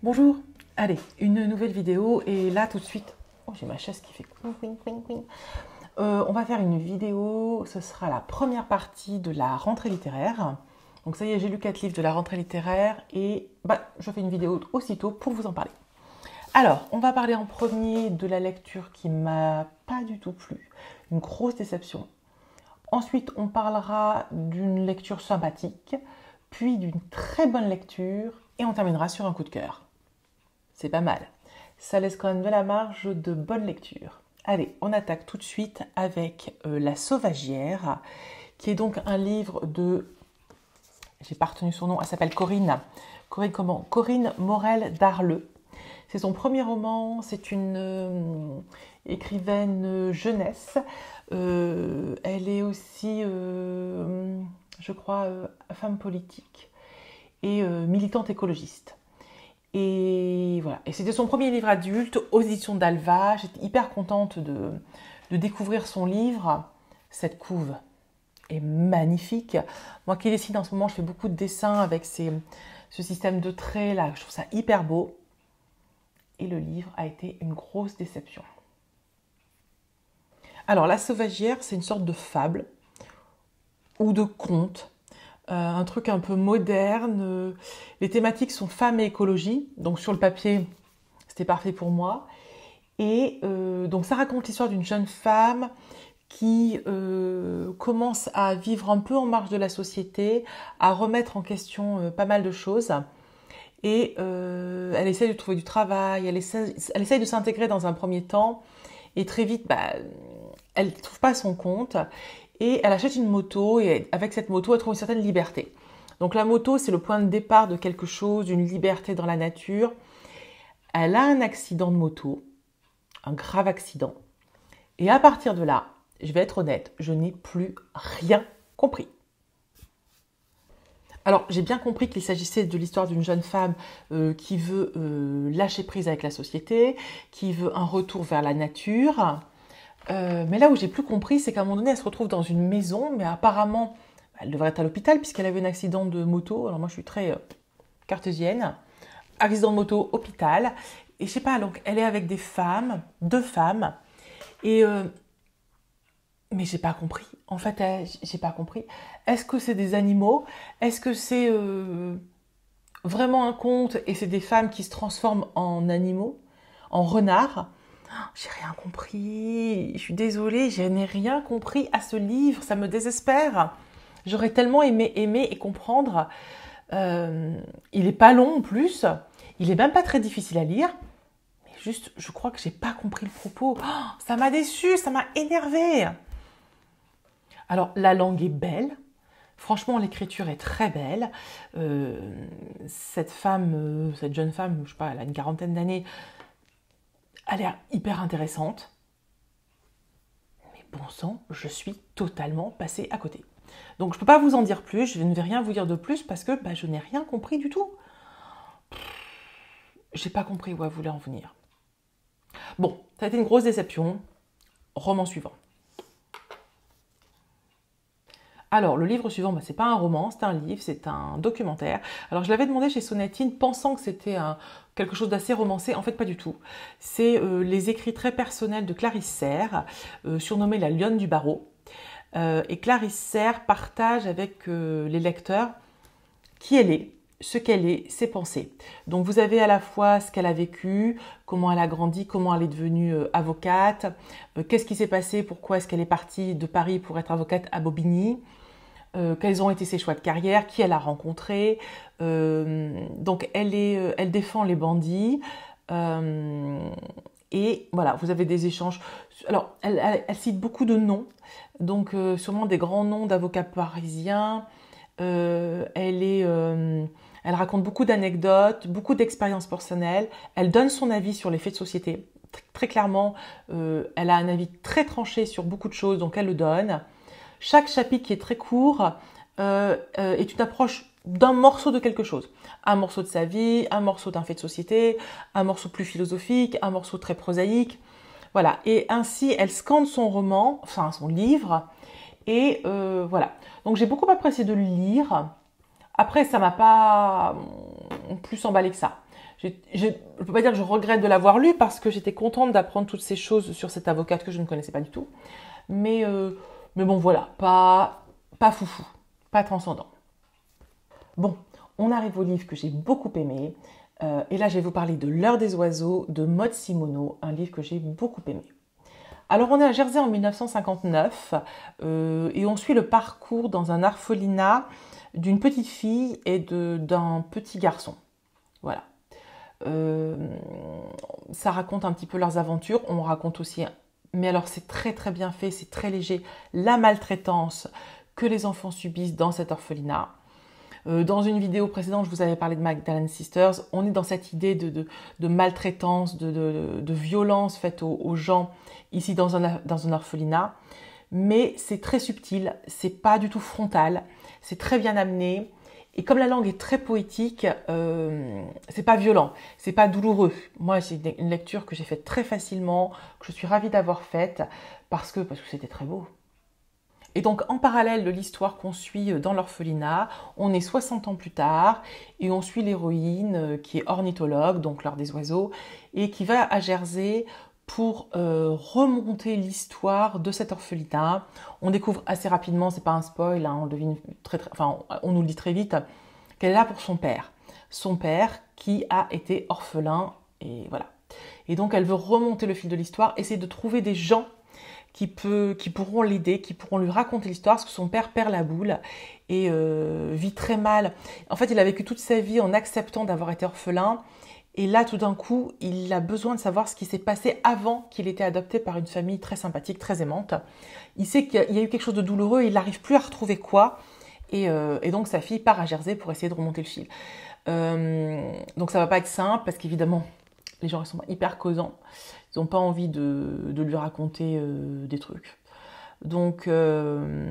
Bonjour, allez, une nouvelle vidéo et là tout de suite, oh j'ai ma chaise qui fait on va faire une vidéo, ce sera la première partie de la rentrée littéraire. Donc ça y est, j'ai lu 4 livres de la rentrée littéraire et je fais une vidéo aussitôt pour vous en parler. Alors, on va parler en premier de la lecture qui m'a pas du tout plu, une grosse déception. Ensuite, on parlera d'une lecture sympathique, puis d'une très bonne lecture et on terminera sur un coup de cœur. C'est pas mal. Ça laisse quand même de la marge de bonne lecture. Allez, on attaque tout de suite avec La Sauvagière, qui est donc un livre de... J'ai pas retenu son nom, elle s'appelle Corinne. Corinne Morel Darleux. C'est son premier roman, c'est une écrivaine jeunesse. Elle est aussi, je crois, femme politique et militante écologiste. Et voilà. Et c'était son premier livre adulte aux éditions d'Alva. J'étais hyper contente de découvrir son livre. Cette couve est magnifique. Moi qui dessine en ce moment, je fais beaucoup de dessins avec ce système de traits là. Je trouve ça hyper beau. Et le livre a été une grosse déception. Alors, La Sauvagière, c'est une sorte de fable ou de conte. Un truc un peu moderne. Les thématiques sont femmes et écologie. Donc, sur le papier, c'était parfait pour moi. Et donc, ça raconte l'histoire d'une jeune femme qui commence à vivre un peu en marge de la société, à remettre en question pas mal de choses. Et elle essaie de trouver du travail, elle essaie de s'intégrer dans un premier temps. Et très vite, elle ne trouve pas son compte. Et elle achète une moto et avec cette moto, elle trouve une certaine liberté. Donc la moto, c'est le point de départ de quelque chose, d'une liberté dans la nature. Elle a un accident de moto, un grave accident. Et à partir de là, je vais être honnête, je n'ai plus rien compris. Alors, j'ai bien compris qu'il s'agissait de l'histoire d'une jeune femme qui veut lâcher prise avec la société, qui veut un retour vers la nature. Mais là où j'ai plus compris, c'est qu'à un moment donné, elle se retrouve dans une maison, mais apparemment, elle devrait être à l'hôpital puisqu'elle avait un accident de moto. Alors moi, je suis très cartésienne. Accident de moto, hôpital. Et je sais pas, donc elle est avec des femmes, 2 femmes. Et mais j'ai pas compris. En fait, j'ai pas compris. Est-ce que c'est des animaux? Est-ce que c'est vraiment un conte et c'est des femmes qui se transforment en animaux, en renards? J'ai rien compris. Je suis désolée, je n'ai rien compris à ce livre. Ça me désespère. J'aurais tellement aimé et comprendre. Il est pas long en plus. Il est même pas très difficile à lire. Mais juste, je crois que j'ai pas compris le propos. Oh, ça m'a déçue, ça m'a énervée. Alors, la langue est belle. Franchement, l'écriture est très belle. Cette jeune femme, je sais pas, elle a une quarantaine d'années, elle est hyper intéressante. Mais bon sang, je suis totalement passée à côté. Donc, je ne peux pas vous en dire plus, je ne vais rien vous dire de plus parce que je n'ai rien compris du tout. J'ai pas compris où elle voulait en venir. Bon, ça a été une grosse déception. Roman suivant. Alors, le livre suivant, c'est pas un roman, c'est un livre, c'est un documentaire. Alors, je l'avais demandé chez Sonatine, pensant que c'était quelque chose d'assez romancé. En fait, pas du tout. C'est les écrits très personnels de Clarisse Serre, surnommée la Lionne du Barreau. Et Clarisse Serre partage avec les lecteurs qui elle est, ce qu'elle est, ses pensées. Donc, vous avez à la fois ce qu'elle a vécu, comment elle a grandi, comment elle est devenue avocate, qu'est-ce qui s'est passé, pourquoi est-ce qu'elle est partie de Paris pour être avocate à Bobigny, quels ont été ses choix de carrière, qui elle a rencontré. Donc, elle défend les bandits. Et voilà, vous avez des échanges. Alors, elle cite beaucoup de noms, donc sûrement des grands noms d'avocats parisiens. Elle raconte beaucoup d'anecdotes, beaucoup d'expériences personnelles. Elle donne son avis sur les faits de société. Très clairement, elle a un avis très tranché sur beaucoup de choses, donc elle le donne. Chaque chapitre qui est très court est une approche d'un morceau de quelque chose. Un morceau de sa vie, un morceau d'un fait de société, un morceau plus philosophique, un morceau très prosaïque. Voilà. Et ainsi, elle scande son roman, enfin son livre. Et voilà. Donc j'ai beaucoup apprécié de le lire. Après, ça m'a pas plus emballé que ça. je ne peux pas dire que je regrette de l'avoir lu parce que j'étais contente d'apprendre toutes ces choses sur cette avocate que je ne connaissais pas du tout. Mais bon, voilà, pas foufou, pas transcendant. Bon, on arrive au livre que j'ai beaucoup aimé. Et là, je vais vous parler de L'heure des oiseaux de Maud Simoneau, un livre que j'ai beaucoup aimé. Alors, on est à Jersey en 1959 et on suit le parcours dans un orphelinat d'une petite fille et d'un petit garçon. Voilà. Ça raconte un petit peu leurs aventures. On raconte aussi, mais alors c'est très très bien fait, c'est très léger, la maltraitance que les enfants subissent dans cet orphelinat. Dans une vidéo précédente, je vous avais parlé de Magdalene Sisters. On est dans cette idée de maltraitance, de violence faite aux gens ici dans un orphelinat. Mais c'est très subtil, c'est pas du tout frontal, c'est très bien amené. Et comme la langue est très poétique, c'est pas violent, c'est pas douloureux. Moi, c'est une lecture que j'ai faite très facilement, que je suis ravie d'avoir faite parce que c'était très beau. Et donc, en parallèle de l'histoire qu'on suit dans l'orphelinat, on est 60 ans plus tard et on suit l'héroïne qui est ornithologue, donc l'heure des oiseaux, et qui va à Jersey pour remonter l'histoire de cet orphelinat. On découvre assez rapidement, c'est pas un spoil, hein, on devine on nous le dit très vite, qu'elle est là pour son père. Son père qui a été orphelin, et voilà. Et donc, elle veut remonter le fil de l'histoire, essayer de trouver des gens qui pourront l'aider, qui pourront lui raconter l'histoire, parce que son père perd la boule et vit très mal. En fait, il a vécu toute sa vie en acceptant d'avoir été orphelin. Et là, tout d'un coup, il a besoin de savoir ce qui s'est passé avant qu'il ait été adopté par une famille très sympathique, très aimante. Il sait qu'il y a eu quelque chose de douloureux et il n'arrive plus à retrouver quoi. Et donc, sa fille part à Jersey pour essayer de remonter le fil. Donc, ça va pas être simple, parce qu'évidemment, les gens ils sont hyper causants. Ils n'ont pas envie de lui raconter des trucs. Donc, voilà,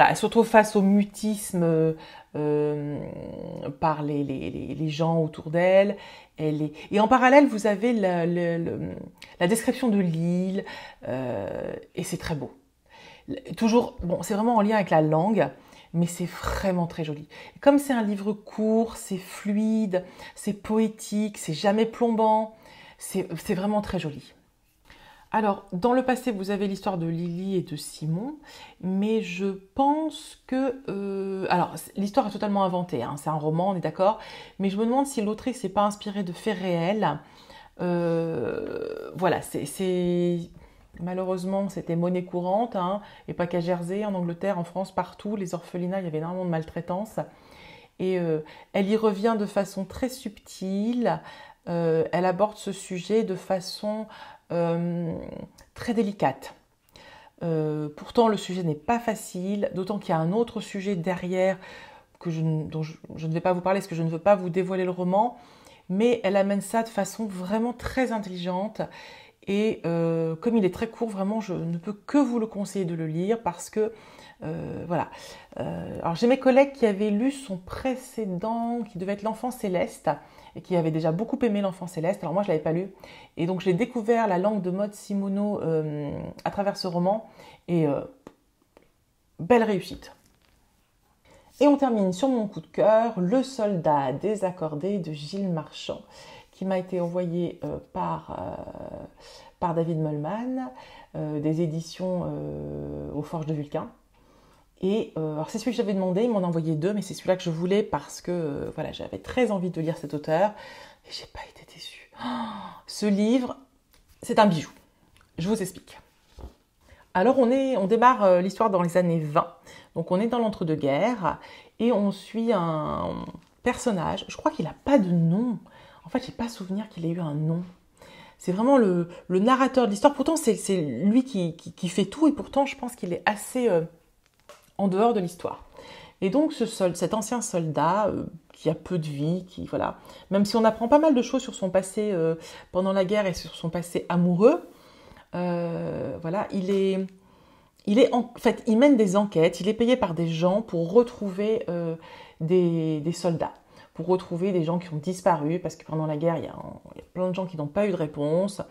elle se retrouve face au mutisme par les gens autour d'elle. Et en parallèle, vous avez la description de l'île, et c'est très beau. Toujours, bon, c'est vraiment en lien avec la langue, mais c'est vraiment très joli. Comme c'est un livre court, c'est fluide, c'est poétique, c'est jamais plombant. C'est vraiment très joli. Alors, dans le passé, vous avez l'histoire de Lily et de Simon, mais je pense que... alors, l'histoire est totalement inventée, hein, c'est un roman, on est d'accord, mais je me demande si l'autrice n'est pas inspirée de faits réels. Voilà, malheureusement, c'était monnaie courante, hein, et pas qu'à Jersey, en Angleterre, en France, partout, les orphelinats, il y avait énormément de maltraitance. Et elle y revient de façon très subtile. Elle aborde ce sujet de façon très délicate. Pourtant, le sujet n'est pas facile, d'autant qu'il y a un autre sujet derrière dont je ne vais pas vous parler parce que je ne veux pas vous dévoiler le roman, mais elle amène ça de façon vraiment très intelligente. Et comme il est très court, vraiment, je ne peux que vous le conseiller de le lire parce que, voilà. Alors, j'ai mes collègues qui avaient lu son précédent, qui devait être L'Enfant Céleste, et qui avaient déjà beaucoup aimé L'Enfant Céleste. Alors, moi, je ne l'avais pas lu. Et donc, j'ai découvert la langue de Maud Simoneau à travers ce roman. Et belle réussite. Et on termine sur mon coup de cœur, Le Soldat désaccordé de Gilles Marchand, qui m'a été envoyé par David Mollman, des éditions aux Forges de Vulcain. Et alors c'est celui que j'avais demandé, il m'en a envoyé 2, mais c'est celui-là que je voulais parce que voilà, j'avais très envie de lire cet auteur et j'ai pas été déçue. Oh, ce livre, c'est un bijou. Je vous explique. Alors on démarre l'histoire dans les années 20, donc on est dans l'entre-deux-guerres et on suit un personnage, je crois qu'il n'a pas de nom. En fait, j'ai pas souvenir qu'il ait eu un nom. C'est vraiment le narrateur de l'histoire. Pourtant, c'est lui qui fait tout et pourtant, je pense qu'il est assez en dehors de l'histoire. Et donc, cet ancien soldat qui a peu de vie, voilà, même si on apprend pas mal de choses sur son passé pendant la guerre et sur son passé amoureux, voilà, il mène des enquêtes, il est payé par des gens pour retrouver des soldats, pour retrouver des gens qui ont disparu, parce que pendant la guerre, il y a plein de gens qui n'ont pas eu de réponse.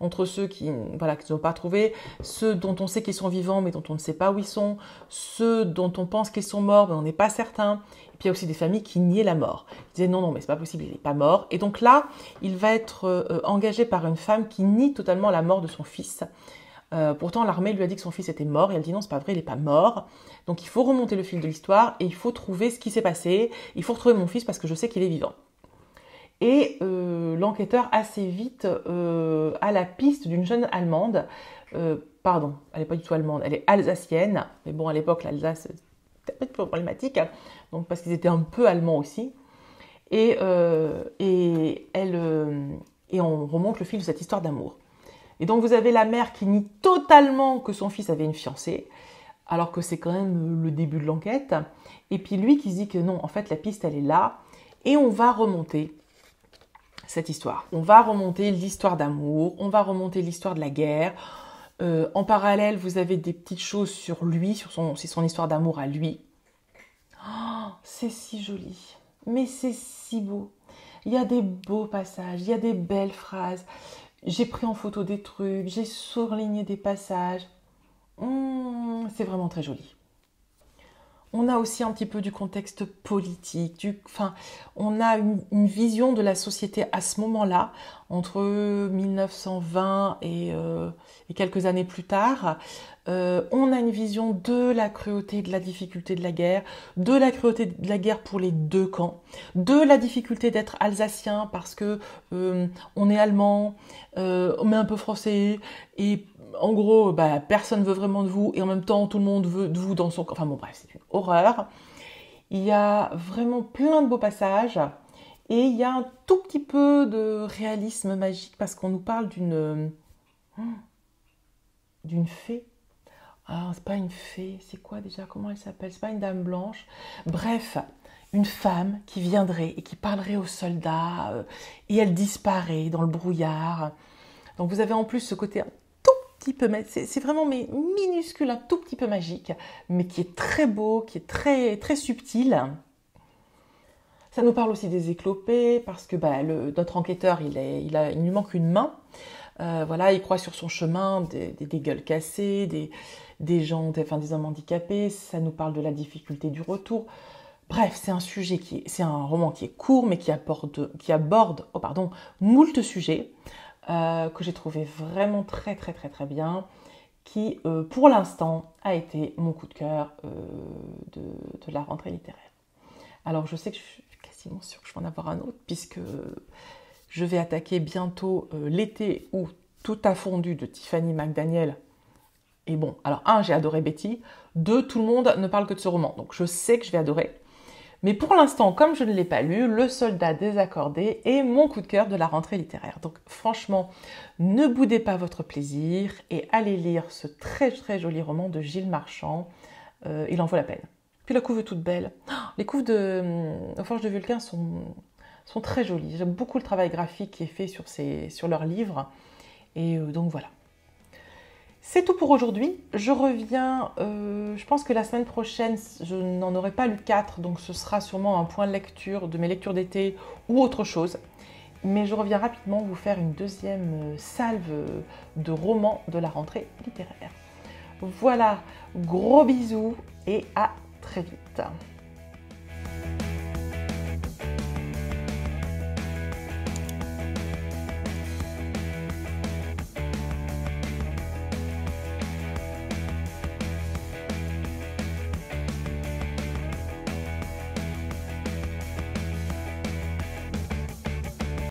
entre ceux qui voilà, qui ne sont pas trouvés, ceux dont on sait qu'ils sont vivants mais dont on ne sait pas où ils sont, ceux dont on pense qu'ils sont morts mais on n'est pas certain. Et puis il y a aussi des familles qui niaient la mort. Ils disaient non, non, mais c'est pas possible, il n'est pas mort. Et donc là, il va être engagé par une femme qui nie totalement la mort de son fils. Pourtant, l'armée lui a dit que son fils était mort et elle dit non, c'est pas vrai, il n'est pas mort. Donc il faut remonter le fil de l'histoire et il faut trouver ce qui s'est passé. Il faut retrouver mon fils parce que je sais qu'il est vivant. Et l'enquêteur assez vite a la piste d'une jeune Allemande. Pardon, elle n'est pas du tout allemande, elle est alsacienne. Mais bon, à l'époque, l'Alsace, c'était un peu problématique, donc parce qu'ils étaient un peu allemands aussi. Et on remonte le fil de cette histoire d'amour. Et donc vous avez la mère qui nie totalement que son fils avait une fiancée, alors que c'est quand même le début de l'enquête. Et puis lui qui se dit que non, en fait la piste elle est là. Et on va remonter cette histoire. On va remonter l'histoire d'amour, on va remonter l'histoire de la guerre. En parallèle, vous avez des petites choses sur lui, sur son histoire d'amour à lui. Oh, c'est si joli, mais c'est si beau. Il y a des beaux passages, il y a des belles phrases. J'ai pris en photo des trucs, j'ai surligné des passages. C'est vraiment très joli. On a aussi un petit peu du contexte politique, on a une vision de la société à ce moment-là, entre 1920 et quelques années plus tard. On a une vision de la cruauté, de la difficulté de la guerre, de la cruauté de la guerre pour les deux camps, de la difficulté d'être alsacien parce que on est allemand, on est un peu français, et en gros, personne ne veut vraiment de vous, et en même temps, tout le monde veut de vous dans son camp. Enfin bon, bref, c'est une horreur. Il y a vraiment plein de beaux passages, et il y a un tout petit peu de réalisme magique, parce qu'on nous parle d'une fée. Ah, c'est pas une fée, c'est quoi déjà? Comment elle s'appelle? C'est pas une dame blanche. Bref, une femme qui viendrait et qui parlerait aux soldats, et elle disparaît dans le brouillard. Donc vous avez en plus ce côté c'est vraiment mais minuscule, un tout petit peu magique, mais qui est très beau, qui est très, très subtil. Ça nous parle aussi des éclopés, parce que notre enquêteur, il lui manque une main. Voilà, il croit sur son chemin des gueules cassées, des hommes handicapés. Ça nous parle de la difficulté du retour. Bref, c'est un roman qui est court, mais qui aborde moult sujets. Que j'ai trouvé vraiment très très très très bien, qui pour l'instant a été mon coup de cœur de la rentrée littéraire. Alors je sais que je suis quasiment sûre que je vais en avoir un autre, puisque je vais attaquer bientôt L'été où tout a fondu de Tiffany McDaniel. Et bon, alors j'ai adoré Betty, tout le monde ne parle que de ce roman, donc je sais que je vais adorer. Mais pour l'instant, comme je ne l'ai pas lu, Le Soldat désaccordé est mon coup de cœur de la rentrée littéraire. Donc franchement, ne boudez pas votre plaisir et allez lire ce très très joli roman de Gilles Marchand. Il en vaut la peine. Puis la couve est toute belle. Les couves de Forges de Vulcain sont très jolies. J'aime beaucoup le travail graphique qui est fait sur leurs livres. Et donc voilà. C'est tout pour aujourd'hui. Je reviens, je pense que la semaine prochaine, je n'en aurai pas lu 4, donc ce sera sûrement un point de lecture de mes lectures d'été ou autre chose. Mais je reviens rapidement vous faire une deuxième salve de romans de la rentrée littéraire. Voilà, gros bisous et à très vite.